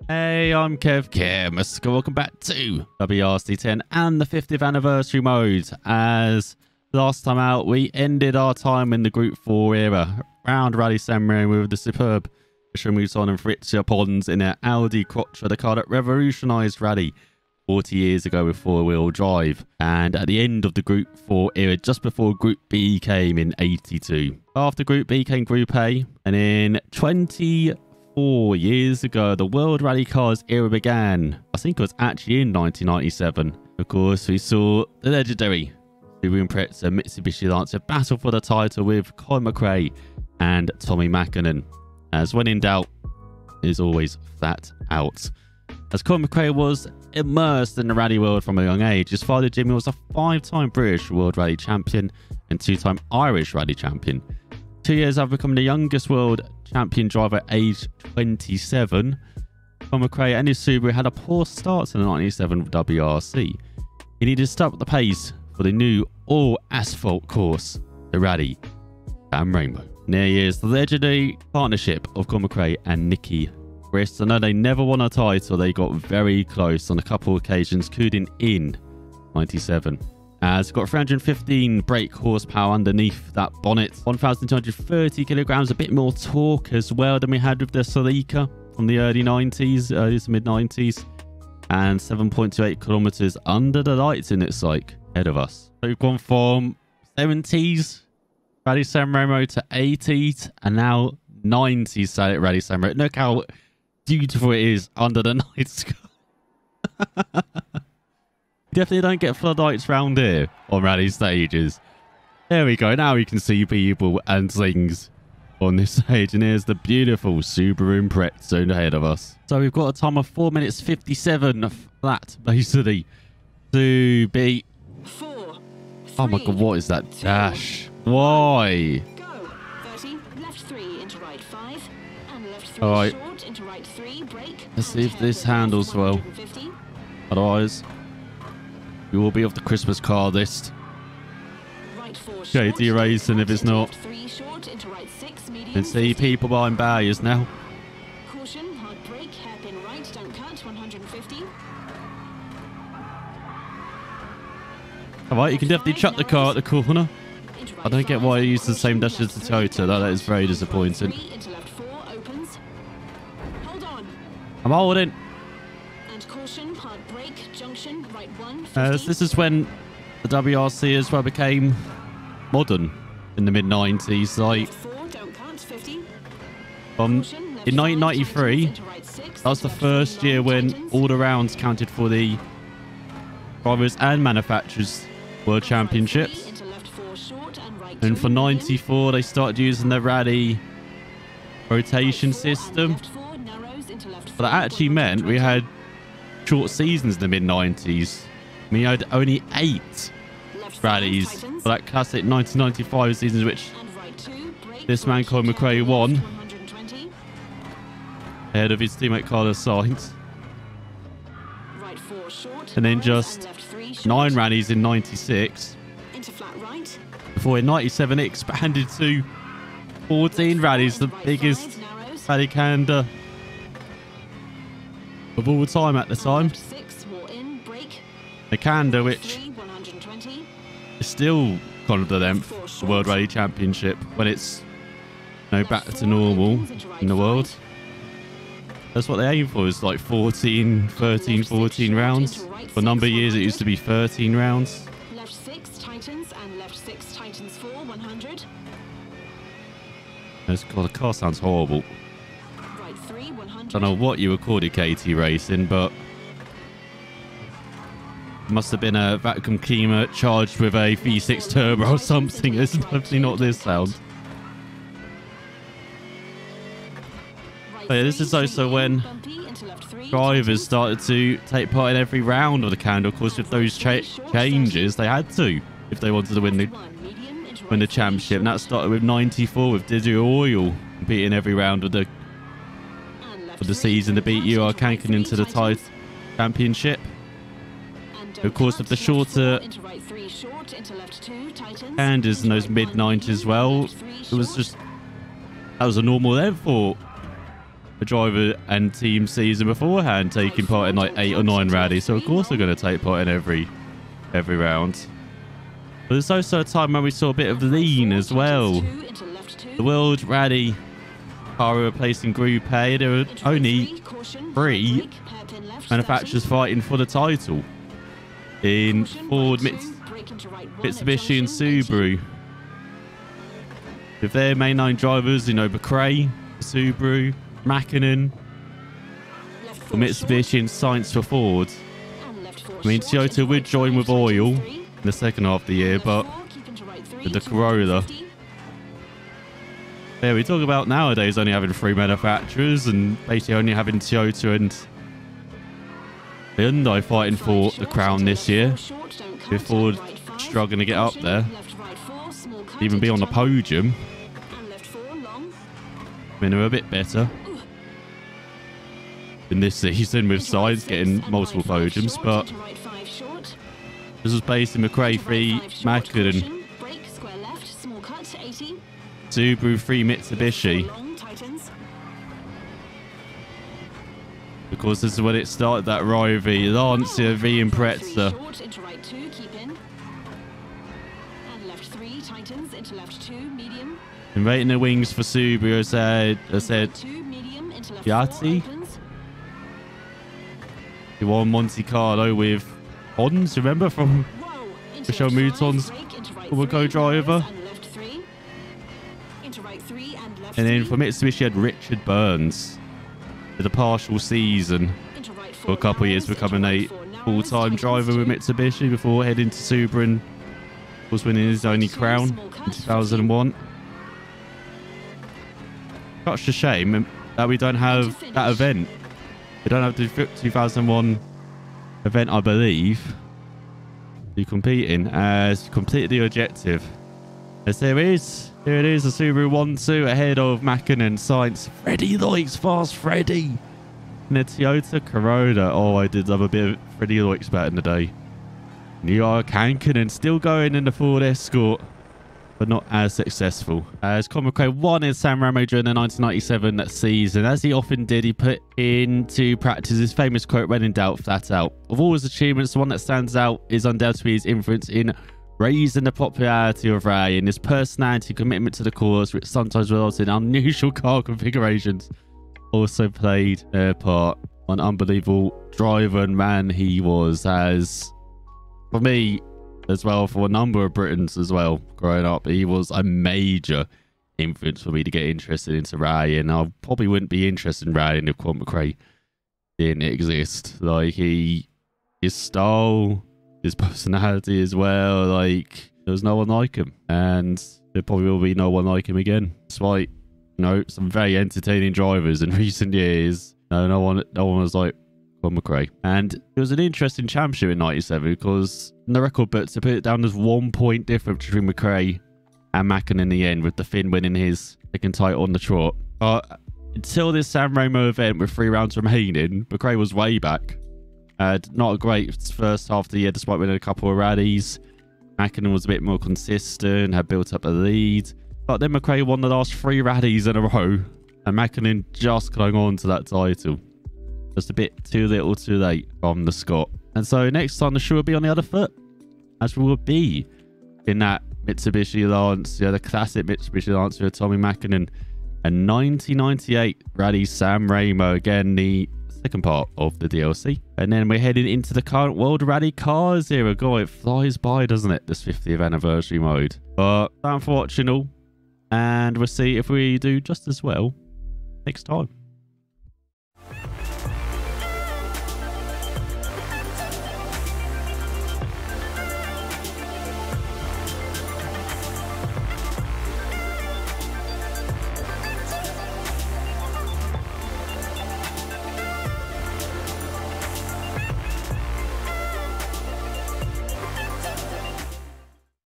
Hey, I'm Kev Kim. Welcome back to WRC 10 and the 50th anniversary mode. As last time out, we ended our time in the Group 4 era round Rally San Marino with the superb Muson and Fritz Pons in an Audi Quattro, the car that revolutionised rally 40 years ago with four-wheel drive. And at the end of the Group 4 era, just before Group B came in 82. After Group B came Group A, and in 24 years ago, the World Rally Cars era began. I think it was actually in 1997. Of course, we saw the legendary Subaru Impreza Mitsubishi Lancer battle for the title with Colin McRae and Tommy Mäkinen. As when in doubt, is always flat out. As Colin McRae was immersed in the rally world from a young age, his father Jimmy was a 5-time British World Rally Champion and 2-time Irish Rally Champion. 2 years after becoming the youngest World Champion driver at age 27, Colin McRae and his Subaru had a poor start to the 1997 WRC. He needed to step up the pace for the new all-asphalt course, the Rally San Marino. Near years, the legendary partnership of Colin McRae and Nicky Grist. I know they never won a title, they got very close on a couple of occasions, including in 97. As got 315 brake horsepower underneath that bonnet, 1,230 kilograms, a bit more torque as well than we had with the Celica from the early 90s, early to mid 90s, and 7.28 kilometers under the lights in its like ahead of us. So we've gone from 70s Rally San Marino to 80s and now 90s Rally San Marino. Look how beautiful it is under the night sky. Definitely don't get floodlights round here on rally stages. There we go. Now we can see people and things on this stage. And here's the beautiful Subaru Impreza ahead of us. So we've got a time of 4 minutes 57 flat, basically, to beat. Oh my god, what is that dash? Why? Go. 30, left 3 into right 5, and left 3 All right. short into right 3, brake. Let's see if this handles well. Otherwise, we will be off the Christmas car list. Right 4 JD racing if it's not. 3 short into right 6, medium. And see people behind barriers now. Caution, hard brake, hairpin right, don't cut, 150. Alright, you can definitely chuck the car at the corner. I don't get why I used the same dash as the Toyota. That is very disappointing. Into left 4 opens. Hold on. I'm holding. And caution, hard brake, junction, right 1, 50. As this is when the WRC as well became modern in the mid-90s. Like, 4, don't cut, 50. in 1993, that was the first year when all the rounds counted for the drivers and manufacturers World Championships. And for 94, they started using the rally rotation system. But that actually meant we had short seasons in the mid-90s. We had only 8 rallies for that classic 1995 season, which this man Colin McRae won ahead of his teammate Carlos Sainz. And then just 9 rallies in 96. Before in 97 it expanded to 14 rallies, the biggest rally calendar of all time at the time. A calendar which is still kind of the length of the World Rally Championship when it's back to normal in the world. That's what they aim for, is like 13, 14 rounds. For a number of years it used to be 13 rounds. Left 6 tightens and left 6 tightens 4, 100. God, the car sounds horrible. Right 3, 100. Don't know what you recorded KT Racing, but it must have been a vacuum cleaner charged with a V6 turbo or something. It's definitely not this sound. But yeah, this is also when drivers started to take part in every round of the calendar. Of course, with those changes, they had to if they wanted to win the championship. And that started with 94 with Didier Oil competing every round of the season to beat UR Kanken into the title championship. Of course, with the shorter calendars in those mid-90s as well, it was just that was a normal event for a driver and team season beforehand, taking part in like 8 or 9 rallies. So of course they're going to take part in every round. But there's also a time when we saw a bit of lean as well. The World Rally car replacing Group A. There were only 3 manufacturers fighting for the title in Ford, Mitsubishi and Subaru. With their main 9 drivers, you know, McRae, Subaru, Mäkinen, for Mitsubishi and Sainz for Ford. I mean, Toyota would join with oil in the second half of the year, but with the Corolla. Yeah, we talk about nowadays only having 3 manufacturers and basically only having Toyota and Hyundai fighting for the crown this year. With Ford struggling to get up there, even be on the podium. I mean, they're a bit better in this season with Sainz getting multiple podiums, but this was based in McRae 3 Mäkinen, Subaru 3 Mitsubishi. Because this is when it started, that rivalry. Lancia v Impreza. And rating the wings for Subaru, I said Yati. He won Monte Carlo with Pons, remember, from Michel Mouton's former co-driver. And then for Mitsubishi, had Richard Burns with a partial season for a couple of years, becoming a full-time driver with Mitsubishi before heading to Subaru and was winning his only crown in 2001. Such a shame that we don't have that event. We don't have the 2001 event, I believe. You compete in as completed the objective. As there it is, the Subaru 1-2 ahead of Mäkinen and Sainz. Freddie Loix, fast Freddie. And the Toyota Corolla. Oh, I did love a bit of Freddie Loix back in the day. New York Hankinen still going in the Ford Escort, but not as successful. As Conor McRae won in San Remo during the 1997 season. As he often did, he put into practice his famous quote, "When in doubt, flat out." Of all his achievements, the one that stands out is undoubtedly his influence in raising the popularity of rally, and his personality and commitment to the cause, which sometimes results in unusual car configurations, also played their part. An unbelievable driver and man he was, as for me as well, for a number of Britons as well growing up, he was a major influence for me to get interested into rally, and I probably wouldn't be interested in rallying if Conor McRae didn't exist. Like, his style, his personality as well, like, there was no one like him, and there probably will be no one like him again, despite, you know, some very entertaining drivers in recent years. No one was like Conor McRae. And it was an interesting championship in 97 because in the record books they put it down as 1 point difference between McRae and Mäkinen in the end, with the Finn winning his second title on the trot. But until this San Remo event with 3 rounds remaining, McRae was way back. Had not a great first half of the year despite winning a couple of rallies. Mäkinen was a bit more consistent, had built up a lead. But then McRae won the last 3 rallies in a row, and Mäkinen just clung on to that title. Just a bit too little too late from the Scot. And so next time the shoe will be on the other foot, as we will be in that Mitsubishi Lancia, the classic Mitsubishi Lancia with Tommy Mäkinen, and 1998 Rally San Remo, again the second part of the DLC. And then we're heading into the current World Rally Cars era. God, it flies by, doesn't it, this 50th anniversary mode. But thanks for watching all, and we'll see if we do just as well next time.